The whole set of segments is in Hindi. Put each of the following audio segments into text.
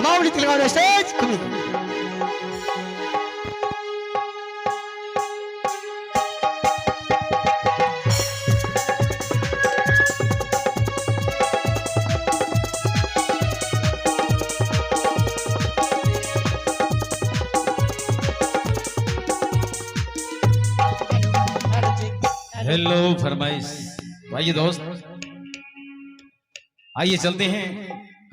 माउली तिलगाव स्टेज हेलो फरमाइश भाई दोस्त, आइए चलते हैं।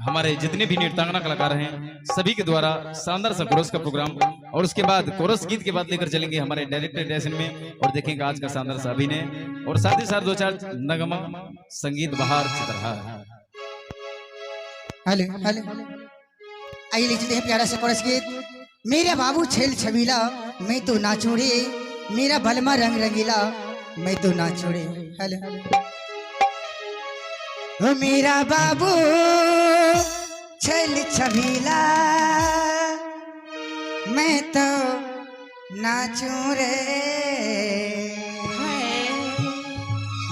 हमारे जितने भी नृत्यांगना कलाकार हैं सभी के द्वारा शानदार सा कोरस का प्रोग्राम, और उसके बाद कोरस गीत के बाद लेकर चलेंगे हमारे डायरेक्टर स्टेशन में और देखेंगे आज का शानदार सा अभिनय और साथ ही साथ 2-4 नगमा संगीत बहार चित्रहार। हेलो हेलो आइए लिखते हैं प्यारा सा कोरस गीत। मेरा बाबू छेल छबीला मैं तो नाचूं रे, मेरा बलमा रंग रंगीला मैं तो नाचूं रे। हेलो ओ मेरा बाबू छेल छबीला मैं तो नाचूं रे,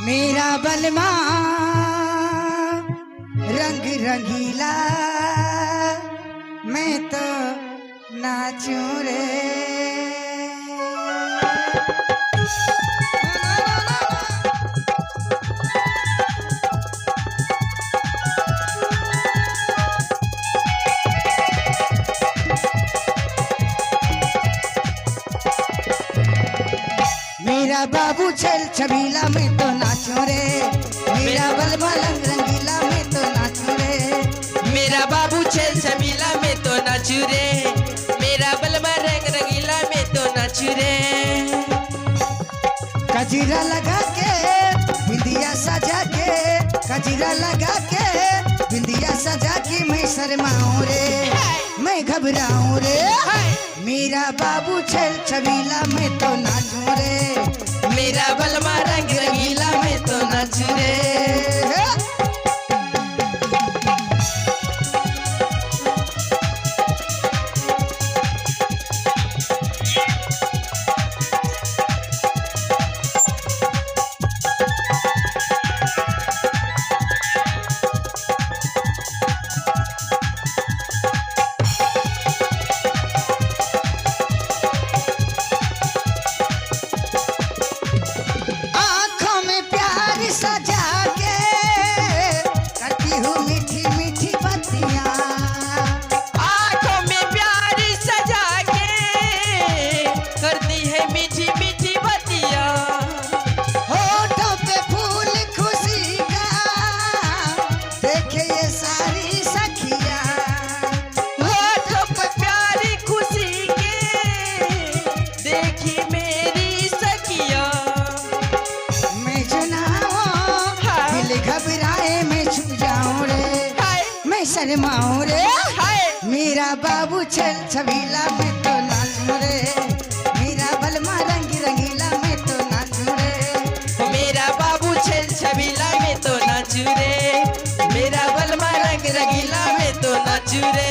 मेरा बलमा रंग रंगीला मैं तो नाचूं रे। मेरा बाबू छल छबीला मैं तो नाचूं रे, मेरा बलमा रंग रंगीला मैं तो नाचूं रे, मेरा बाबू छेल छबीला में तो नाचू रे, मेरा बलमा रंग रंगीला में तो नाचू रे। कजीरा लगा के बिंदिया सजा के, कजीरा लगा के बिंदिया सजा के मैं शर्माऊं रे, मैं घबराऊं रे। मेरा बाबू छल छबीला मैं तो नाचूं रे, मेरा बलमा रंग रंगीला में तो नाचू रे। शर्माऊं रे, मेरा बाबू छल छबीला मैं तो नाचूं रे, मेरा बलमा रंग रंगीला मैं तो नाचूं रे, मेरा बाबू छेल छबीला में तो नाचू रे, मेरा बलमा रंग रंगीला में तो नाचू रे।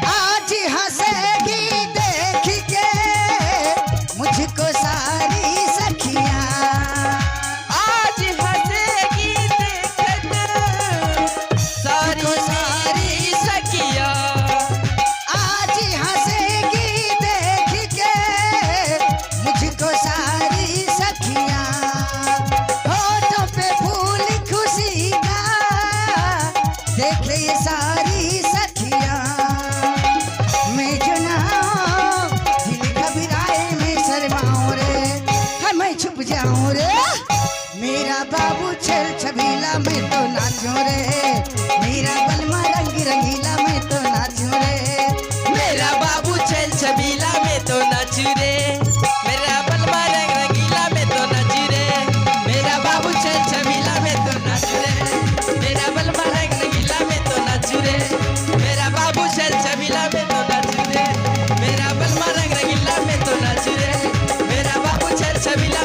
आज हंसेगी देख के मुझको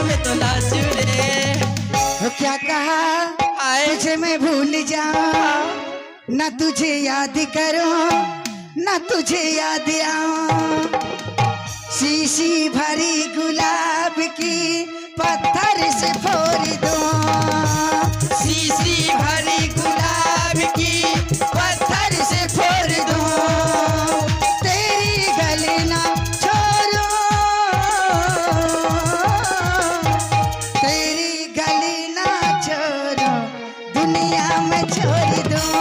में तो नाचू रे। वो क्या कहा आए तुझे मैं भूल जाऊं, ना तुझे याद करूं, ना तुझे याद आऊं। शीशी भरी गुलाब की पत्थर से फोड़ दूं, शीशी भरी गुलाब की पत्थर से फोड़ दूं। तेरी गली ना छोड़ूं, तेरी गली ना छोड़ूं, दुनिया में छोड़ दूं।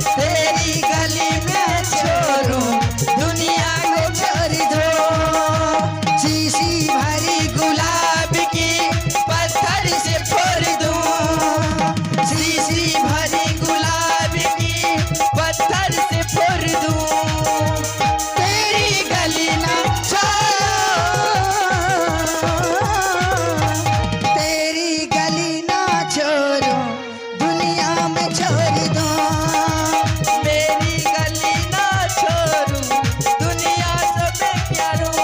तेरी गली में छोड़ूं, दुनिया को छोड़ दूं। शीशी भरी गुलाब की पत्थर से फोड़ दूं, शीशी भरी गुलाब की पत्थर से फोड़ दूं। तेरी गली ना तेरी गली ना छोड़ूं, दुनिया में छोड़ दूं। मेरी गली ना छोड़ूं, दुनिया से मैं क्या लूं।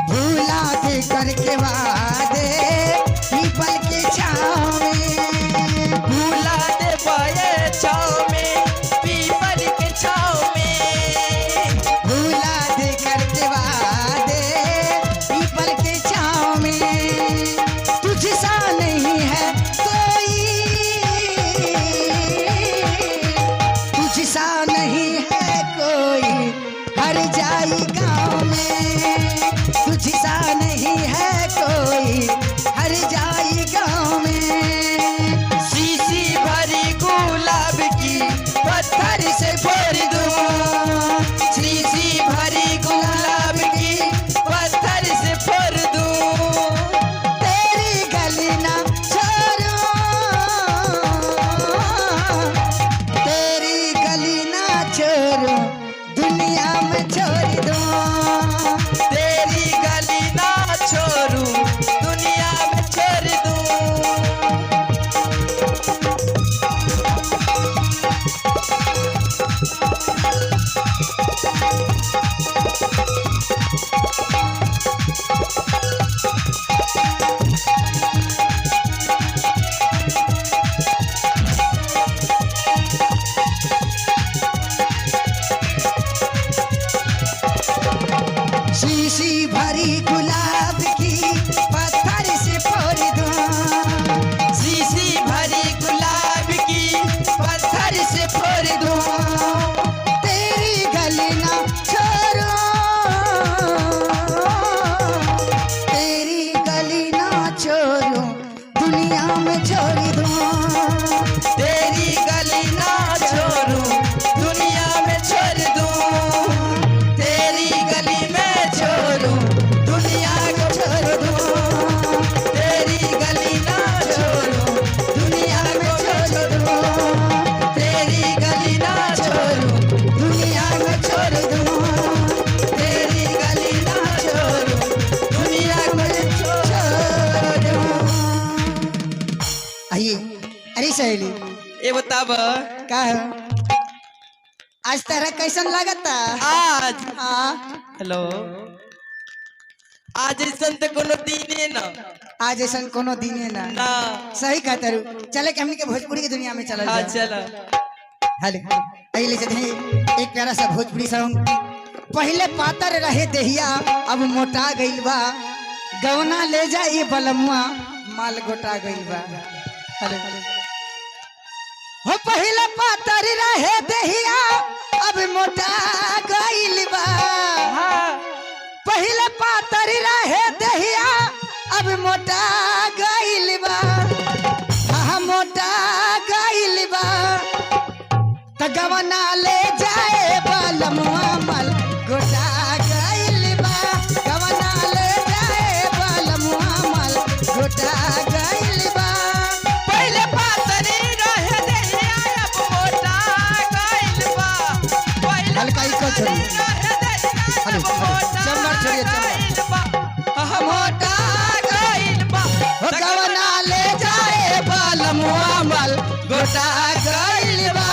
भूला दे करके वादे पीपल के छाँव में, भूला दे पाए छाँव में, पीपल के छाँव में। भूला दे करके वादे पीपल के छाँव में। तुझसा नहीं है कोई, तुझसा नहीं है कोई, हर जाई गाँव में। तुझसा नहीं है कोई, हर जाई गाँव में। शीशी भरी गुलाब की पत्थर से फोड़ दूं, शीशी भरी गुलाब की पत्थर से फोड़ दूं। तेरी गली ना छोड़ूं, तेरी गली ना छोड़ूं, दुनिया में छोड़ दूं। तेरी गली ना छोड़ूं, दुनिया में छोड़ दूं। शीशी भरी गुलाब की पत्थर से फोड़ दूं, शीशी भरी गुलाब की पत्थर से फोड़ दूं। तेरी गली ना छोड़ूं, तेरी गली ना छोड़ूं, दुनिया में छोड़ दूं। तेरी गली ना छोड़ूं, दुनिया में छोड़ दूं। तेरी गली में छोड़ूं, दुनिया को छोड़ दूं। तेरी गली ना छोड़ूं, दुनिया में छोड़ दूं। तेरी गली ना छोड़ूं, दुनिया में छोड़ दूं। तेरी गली ना छोड़ूं, दुनिया में छोड़ दूं। आइए, अरे सहेली ये बताब का है? आज तेरा कैसन लागता? आज हाँ, हेलो आज ऐसन तो कोनो दीने ना आज ऐसा कोनो दिने ना। ना सही कहता रू। चले कि हमनी के भोजपुरी की दुनिया में चला हाँ चला हेलो अगले से एक प्यारा सा भोजपुरी सॉन्ग। पहले पातर रहे देहिया अब मोटा गइल बा, गवना ले जाइए बलमुआ माल गोटा गइल बा। हेलो हो पहले पातर रहे देहिया अब मोटा गइल बा, पहले पातर रहे देहिया अब मोटा गइल बा, हाँ मोटा गइल बा। त गवना ले जाए बलमुआ माल गोटा गइल बा, गवना ले जाए बलमुआ माल गोटा गइल बा। पहले बात गोटा गइल बा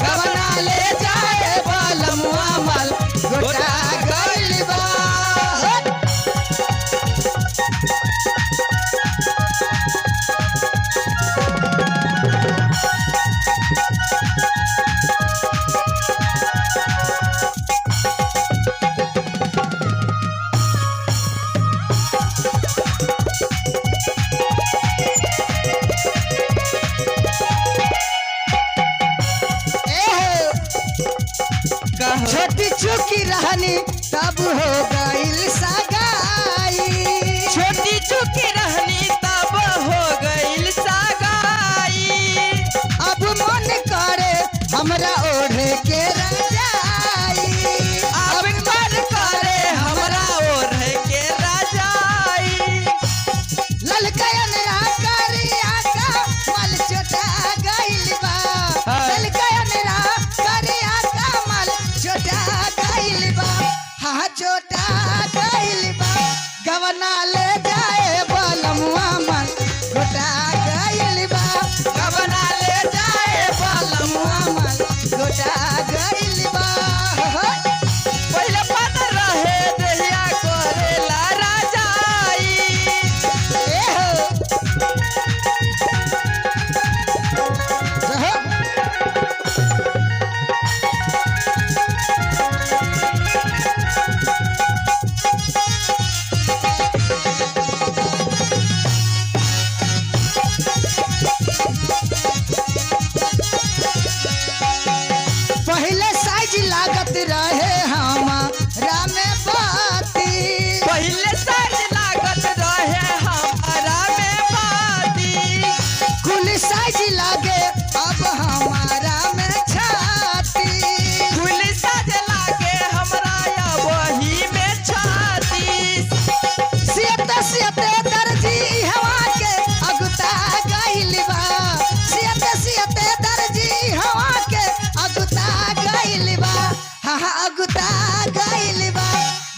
गवना ले जाए बलमुआ माल गोटा गइल बा छोटी चुकी रहनी तब हो गइल सगाई छोटी चुकी रहनी तब हो गइल सगाई अब मन करे हमरा ओढ़े के रजाई अब मन करे हमरा ओढ़े के रजाई ललकयन करिया का मल चोटा गइल बा ललकयन करिया का मल चोटा गइल बा हाँ चोटा गइल बा गवना ले जाए बलमुआ मन गोटा गइल बा गवना ले जाए बलमुआ मन गोटा गइल बा पहले पता रहे दहिया करेला राजाई ए हो पहले साइज लागत रहे हमारा में बाती पहले साज लागत रहे हमारा में बाती कुल साइज लागे अब हमारा में छाती फूल साज लागे हमरा या वही में छाती सियते सियते दर्जी हवा के अगुता गइल बा सियते दर्जी हवा के अगुता गइल बा हाँ हाँ अगुता गइल बा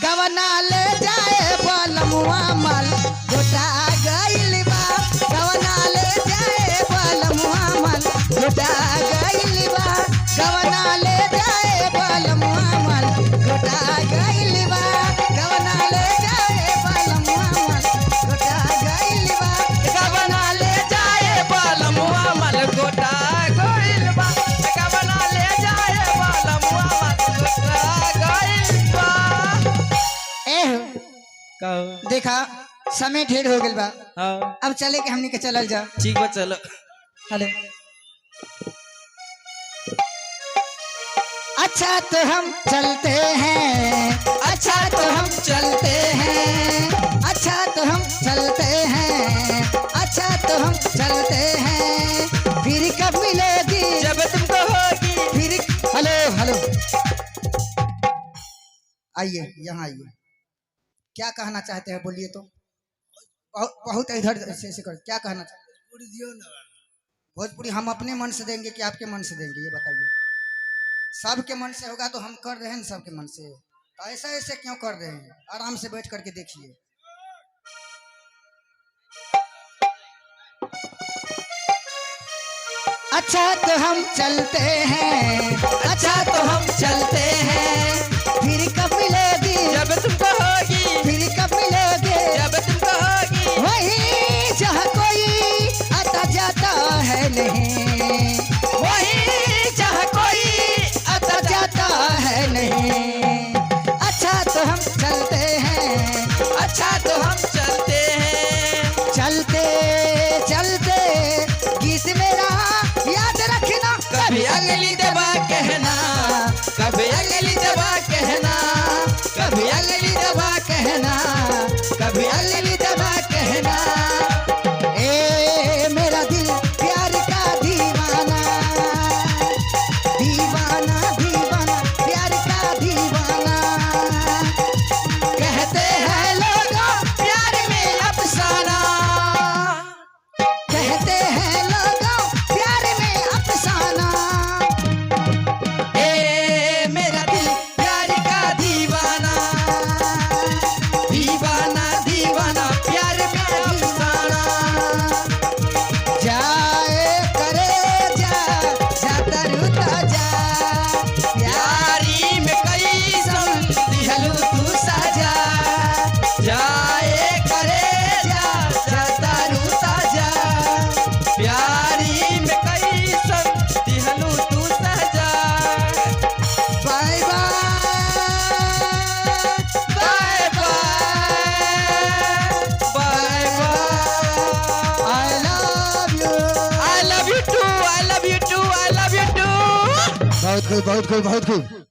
गवना ले जाए बलमुआ माल गोटा गइल बा गवना ले जाए बलमुआ माल गोटा गइल बा गवना ले जाए बलमुआ माल गोटा गइल बा गवना ले जाए बलमुआ माल गोटा गइल बा गवना ले जाए बलमुआ मल गोटा गइल बा गवना ले जाए बलमुआ मल गोटा गइल बा एह कहो देखा समय ढेर हो गइल बा हाँ अब चले के हमनी के चलल जा ठीक बा चलो हेलो अच्छा तो हम चलते हैं अच्छा तो हम चलते हैं अच्छा तो हम चलते हैं अच्छा तो हम चलते हैं फिर कब मिलेगी जब तुमको होगी फिर हेलो हेलो आइए यहाँ आइए क्या कहना चाहते हैं बोलिए तो बहुत इधर से कर क्या कहना चाहते हैं भोजपुरी हम अपने मन से देंगे कि आपके मन से देंगे ये बताइए सबके मन से होगा तो हम कर रहे हैं सबके मन से तो ऐसा ऐसे क्यों कर रहे हैं आराम से बैठ करके देखिए अच्छा तो हम चलते हैं अच्छा तो हम चलते हैं फिर कब मिलेगी जब तुमको होगी फिर कब मिलोगे जब तुमको होगी वही जहाँ कोई आता जाता है नहीं वही जहाँ कोई आता जाता है नहीं अच्छा तो हम चलते हैं अच्छा तो हम चलते हैं चलते चलते गीत मेरा याद रखना कभी अगली दबा कहना कभी अगली दबा कहना कभी अगली दबा कहना कभी अगली दबा कहना ए मेरा दिल प्यार का दीवाना दीवाना दीवाना प्यार का दीवाना कहते हैं लोग प्यार में अफसाना कहते हैं लोग प्यार में अफसाना ए मेरा दिल प्यार का दीवाना दीवाना दीवाना प्यार में अफसाना जाए करे जा खूब बहुत खूब बहुत खूब।